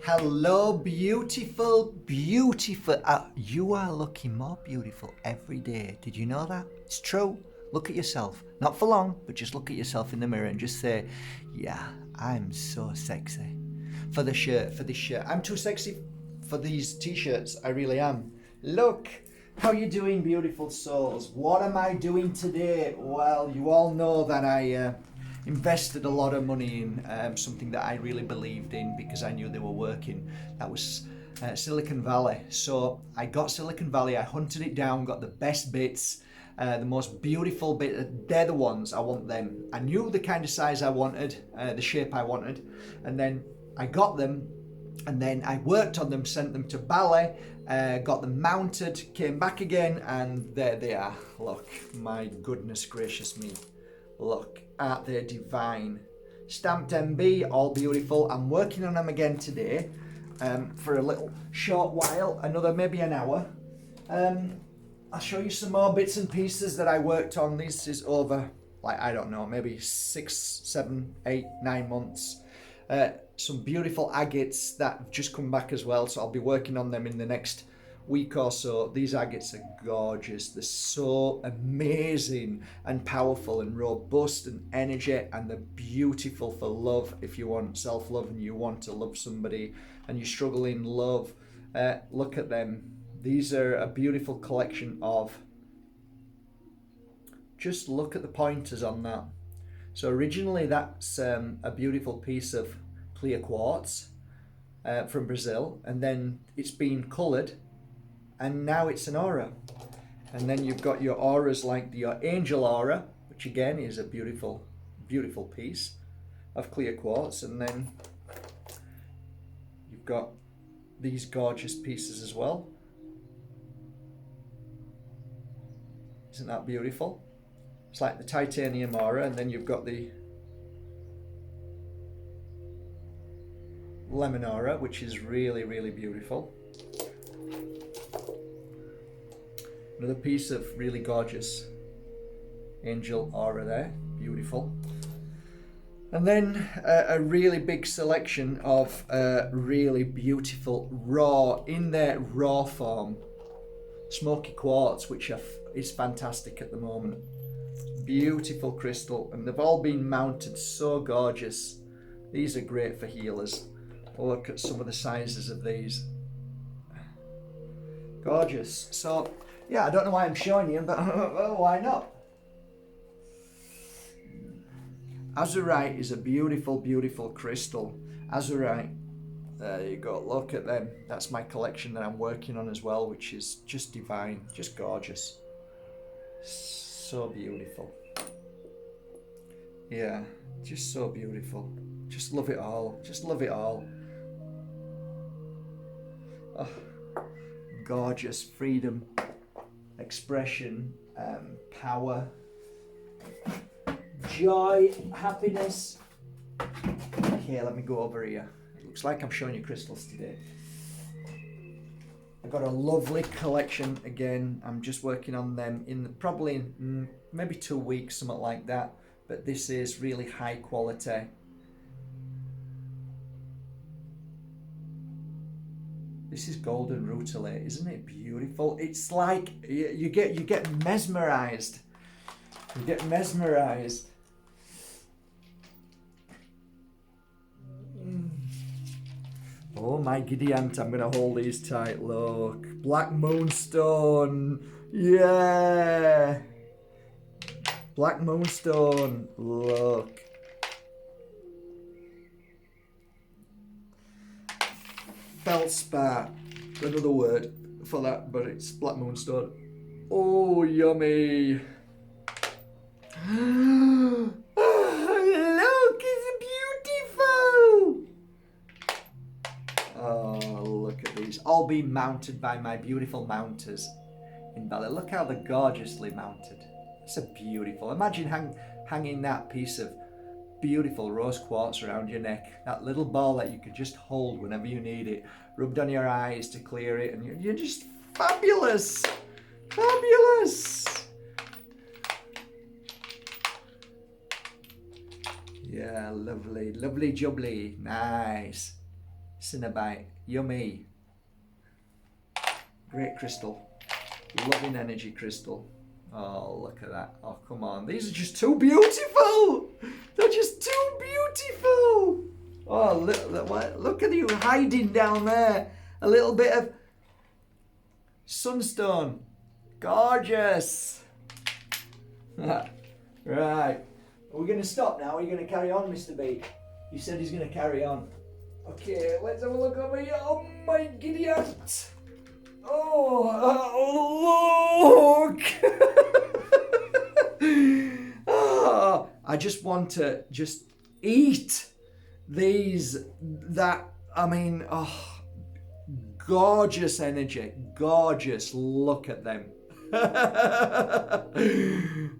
Hello, beautiful, beautiful. You are looking more beautiful every day. Did you know that? It's true. Look at yourself. Not for long, but just look at yourself in the mirror and just say, yeah, I'm so sexy. For the shirt, for this shirt. I'm too sexy for these t-shirts. I really am. Look, how you doing, beautiful souls? What am I doing today? Well, you all know that I invested a lot of money in something that I really believed in because I knew they were working. That was Silicon Valley. So I got Silicon Valley, I hunted it down, got the best bits, the most beautiful bit. They're the ones, I want them. I knew the kind of size I wanted, the shape I wanted, and then I got them, and then I worked on them, sent them to ballet, got them mounted, came back again, and there they are. Look, my goodness gracious me. Look, aren't they divine? Stamped MB, all beautiful. I'm working on them again today for a little short while, another maybe an hour. I'll show you some more bits and pieces that I worked on. This is over, like, I don't know, maybe 6, 7, 8, 9 months. Some beautiful agates that have just come back as well, so I'll be working on them in the next week or so. These agates are gorgeous. They're so amazing and powerful and robust and energy, and they're beautiful for love. If you want self-love and you want to love somebody and you struggle in love, look at them. These are a beautiful collection of, just look at the pointers on that. So originally that's a beautiful piece of clear quartz from Brazil, and then it's been coloured, and now it's an aura. And then you've got your auras like your angel aura, which again is a beautiful, beautiful piece of clear quartz. And then you've got these gorgeous pieces as well. Isn't that beautiful? It's like the titanium aura, and then you've got the lemon aura, which is really, really beautiful. Another piece of really gorgeous angel aura there, beautiful. And then a really big selection of really beautiful raw, in their raw form, smoky quartz, which is fantastic at the moment. Beautiful crystal, and they've all been mounted so gorgeous. These are great for healers. Look at some of the sizes of these. Gorgeous. So yeah, I don't know why I'm showing you, but why not? Azurite is a beautiful, beautiful crystal. Azurite. There you go. Look at them. That's my collection that I'm working on as well, which is just divine, just gorgeous. So beautiful. Yeah, just so beautiful. Just love it all. Just love it all. Oh, gorgeous. Freedom, expression, power, joy, happiness. Okay, let me go over here. It looks like I'm showing you crystals today. I've got a lovely collection again. I'm just working on them in probably maybe 2 weeks, something like that. But this is really high quality. This is golden rutile, isn't it beautiful? It's like you get mesmerized. You get mesmerized. Oh my giddy aunt, I'm gonna hold these tight. Look, black moonstone. Yeah, black moonstone. Look. Feldspar, another word for that, but it's black moonstone. Oh, yummy. Look, it's beautiful. Oh, look at these. All being mounted by my beautiful mounters in Bali. Look how they're gorgeously mounted. It's a beautiful. Imagine hanging that piece of beautiful rose quartz around your neck. That little ball that you could just hold whenever you need it. Rubbed on your eyes to clear it, and you're just fabulous. Fabulous. Yeah, lovely, lovely jubbly. Nice. Cinnabite, yummy. Great crystal. Loving energy crystal. Oh, look at that. Oh, come on. These are just too beautiful. They're just too beautiful. Oh, look at you hiding down there. A little bit of sunstone. Gorgeous. Right. Are we going to stop now? Are you going to carry on, Mr. B? He said he's going to carry on. Okay, let's have a look over here. Oh, my giddy aunt. Oh, look! Oh, I just want to just eat these, gorgeous energy, gorgeous, look at them.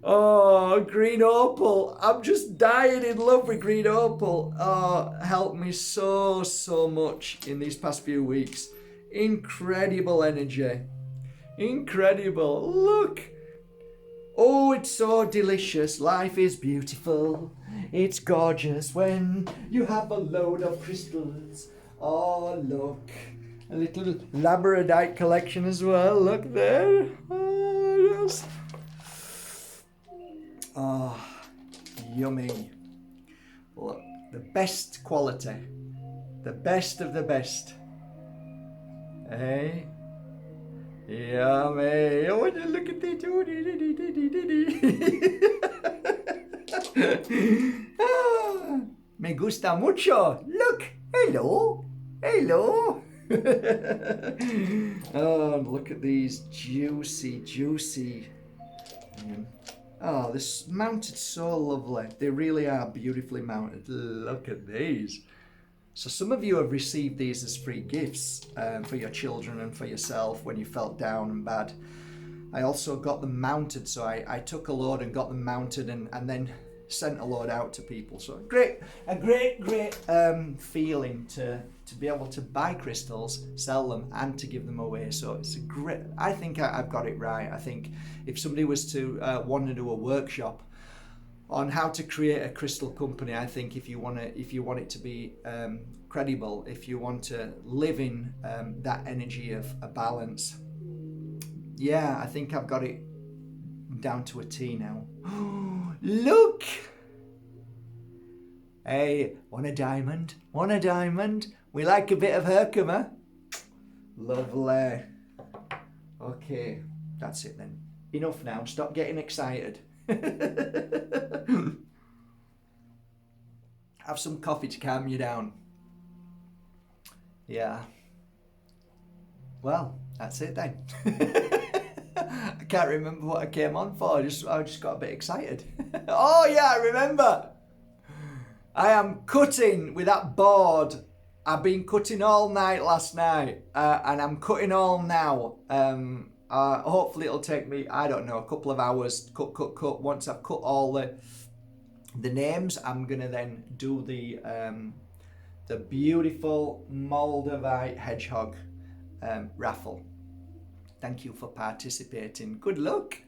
Oh, green opal, I'm just dying in love with green opal. Oh, helped me so much in these past few weeks. Incredible energy. Incredible. Look. Oh, it's so delicious. Life is beautiful. It's gorgeous when you have a load of crystals. Oh, look. A little labradorite collection as well. Look there. Oh, yes. Oh, yummy. Look, the best quality. The best of the best. Hey, yummy! Oh, look at it! Me gusta mucho. Look, hello. Oh, look at these juicy. Oh, this mounted so lovely. They really are beautifully mounted. Look at these. So some of you have received these as free gifts for your children and for yourself when you felt down and bad. I also got them mounted, so I took a load and got them mounted and then sent a load out to people. So a great feeling to be able to buy crystals, sell them, and to give them away. So it's a great. I think I've got it right. I think if somebody was to want to do a workshop on how to create a crystal company, I think if you want it to be credible, if you want to live in that energy of a balance, yeah, I think I've got it down to a T now. Look! Hey, want a diamond? We like a bit of Herkimer. Lovely. Okay, that's it then. Enough now. Stop getting excited. Have some coffee to calm you down. Yeah. Well, that's it then. I can't remember what I came on for. I just got a bit excited. Oh yeah, I remember. I am cutting with that board. I've been cutting all night last night, and I'm cutting all now. Hopefully it'll take me, I don't know, a couple of hours. Cut. Once I've cut all the names, I'm gonna then do the beautiful Moldavite hedgehog raffle. Thank you for participating. Good luck,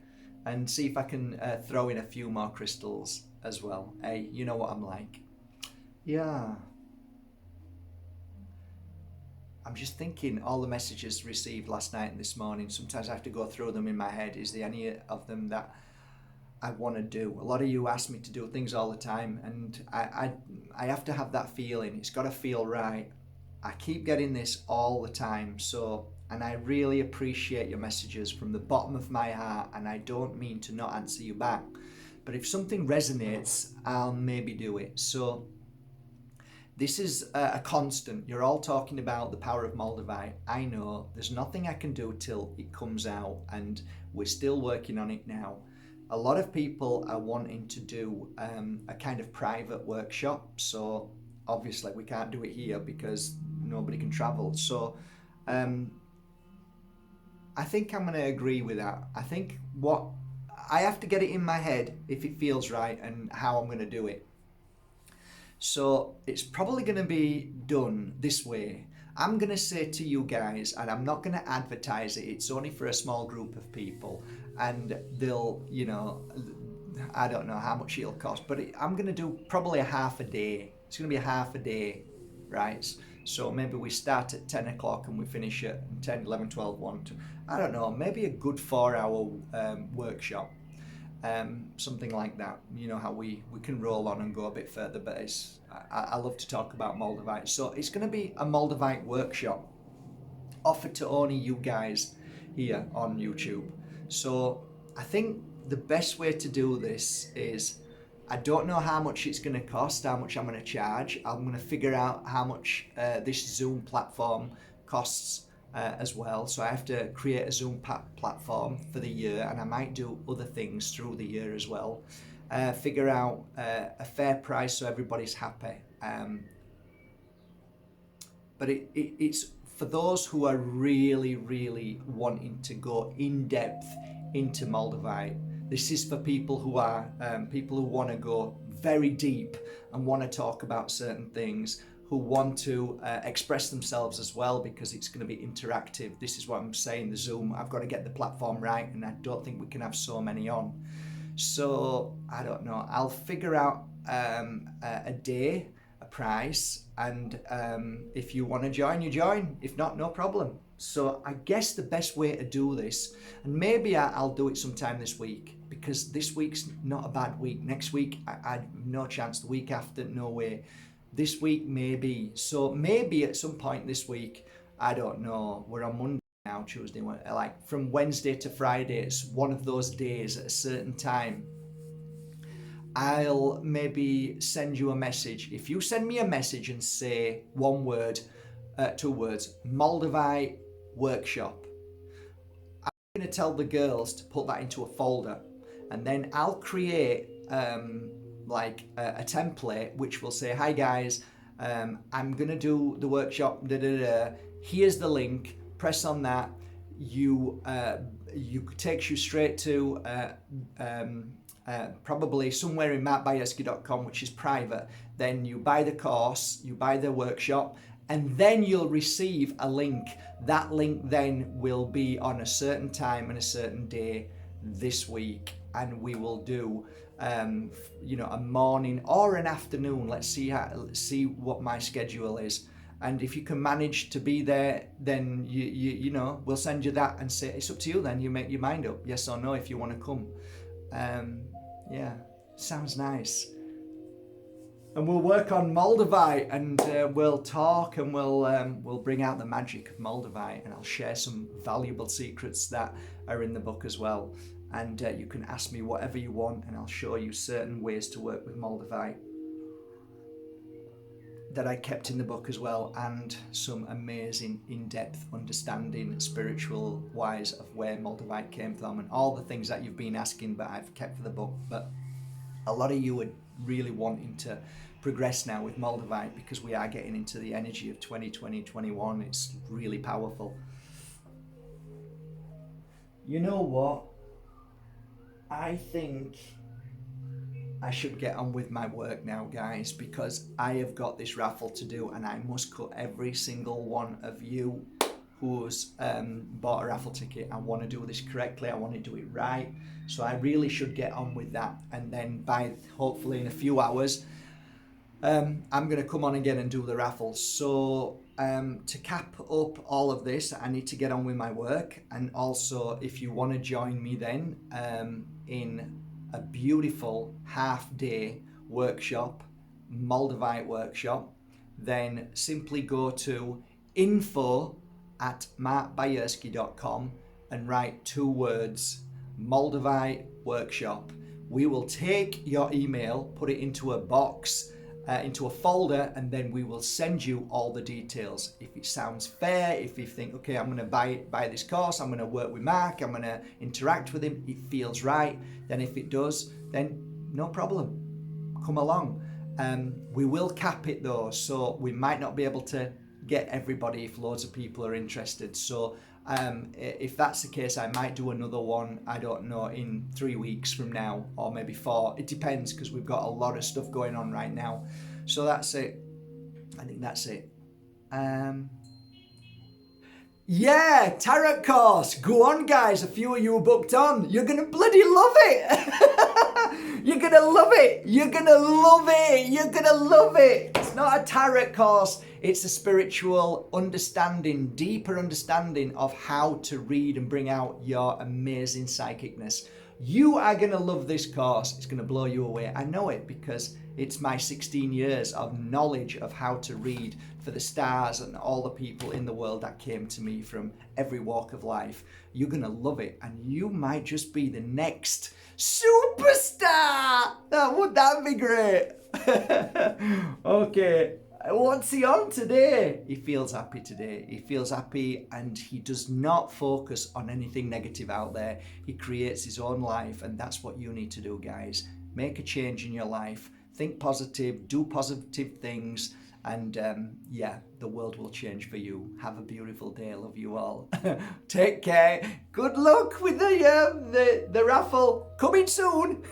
and see if I can throw in a few more crystals as well. Hey, you know what I'm like. Yeah. I'm just thinking all the messages received last night and this morning. Sometimes I have to go through them in my head. Is there any of them that I want to do? A lot of you ask me to do things all the time, and I have to have that feeling. It's got to feel right. I keep getting this all the time. So, and I really appreciate your messages from the bottom of my heart, and I don't mean to not answer you back. But if something resonates, I'll maybe do it. So this is a constant. You're all talking about the power of Moldavite. I know there's nothing I can do till it comes out, and we're still working on it now. A lot of people are wanting to do a kind of private workshop. So obviously we can't do it here because nobody can travel. So I think I'm going to agree with that. I think what I have to get it in my head if it feels right and how I'm going to do it. So it's probably going to be done this way. I'm going to say to you guys, and I'm not going to advertise it, it's only for a small group of people, and they'll, you know, I don't know how much it'll cost, but I'm going to do probably a half a day. It's going to be a half a day, right? So maybe we start at 10 o'clock and we finish at 10, 11, 12, 1, 2, I don't know, maybe a good 4-hour workshop. Something like that. You know how we can roll on and go a bit further, but I love to talk about Moldavite. So it's going to be a Moldavite workshop offered to only you guys here on YouTube. So I think the best way to do this is, I don't know how much it's going to cost, how much I'm going to charge. I'm going to figure out how much this Zoom platform costs as well. So I have to create a Zoom platform for the year, and I might do other things through the year as well. Figure out a fair price so everybody's happy. But it's for those who are really, really wanting to go in depth into Moldavite. This is for people who want to go very deep and want to talk about certain things, who want to express themselves as well, because it's going to be interactive. This is what I'm saying, the Zoom, I've got to get the platform right, and I don't think we can have so many on. So I don't know, I'll figure out a day, a price, and if you want to join, you join. If not, no problem. So I guess the best way to do this, and maybe I'll do it sometime this week, because this week's not a bad week. Next week, I no chance. The week after, no way. This week, maybe. So maybe at some point this week, I don't know. We're on Monday now, Tuesday. Like from Wednesday to Friday, it's one of those days at a certain time. I'll maybe send you a message. If you send me a message and say one word, 2 words, Moldavite Workshop, I'm going to tell the girls to put that into a folder, and then I'll create like a template which will say, hi guys, I'm going to do the workshop, here's the link, press on that, you takes you straight to probably somewhere in markbajerski.com, which is private. Then you buy the course, you buy the workshop, and then you'll receive a link. That link then will be on a certain time and a certain day this week, and we will do a morning or an afternoon. Let's see what my schedule is, and if you can manage to be there, then you know, we'll send you that and say it's up to you. Then you make your mind up, yes or no, if you want to come. Yeah, sounds nice. And we'll work on Moldavite, and we'll talk, and we'll bring out the magic of Moldavite, and I'll share some valuable secrets that are in the book as well. And you can ask me whatever you want, and I'll show you certain ways to work with Moldavite that I kept in the book as well, and some amazing in-depth understanding, spiritual wise, of where Moldavite came from, and all the things that you've been asking, but I've kept for the book. But a lot of you are really wanting to progress now with Moldavite, because we are getting into the energy of 2020, 21. It's really powerful. You know what? I think I should get on with my work now, guys, because I have got this raffle to do, and I must cut every single one of you who's bought a raffle ticket. I want to do this correctly. I want to do it right. So I really should get on with that. And then by hopefully in a few hours, I'm going to come on again and do the raffle. So to cap up all of this, I need to get on with my work. And also, if you want to join me then in a beautiful half-day workshop, Moldavite workshop, then simply go to info@markbajerski.com and write 2 words, Moldavite Workshop. We will take your email, put it into a box, into a folder, and then we will send you all the details. If it sounds fair, if you think, okay, I'm going to buy this course, I'm going to work with Mark, I'm going to interact with him, it feels right, then if it does, then no problem, come along. We will cap it though, so we might not be able to get everybody if loads of people are interested. So if that's the case, I might do another one, I don't know, in 3 weeks from now, or maybe 4. It depends, because we've got a lot of stuff going on right now. So that's it. I think that's it. Yeah, tarot course. Go on, guys. A few of you are booked on. You're going to bloody love it. You're going to love it. You're going to love it. You're going to love it. It's not a tarot course. It's a spiritual understanding, deeper understanding of how to read and bring out your amazing psychicness. You are going to love this course. It's going to blow you away. I know it because it's my 16 years of knowledge of how to read for the stars and all the people in the world that came to me from every walk of life. You're going to love it, and you might just be the next superstar. Would that be great? Okay. What's he on today? He feels happy today. He feels happy, and he does not focus on anything negative out there. He creates his own life, and that's what you need to do, guys. Make a change in your life. Think positive. Do positive things. And the world will change for you. Have a beautiful day. I love you all. Take care. Good luck with the raffle. Coming soon.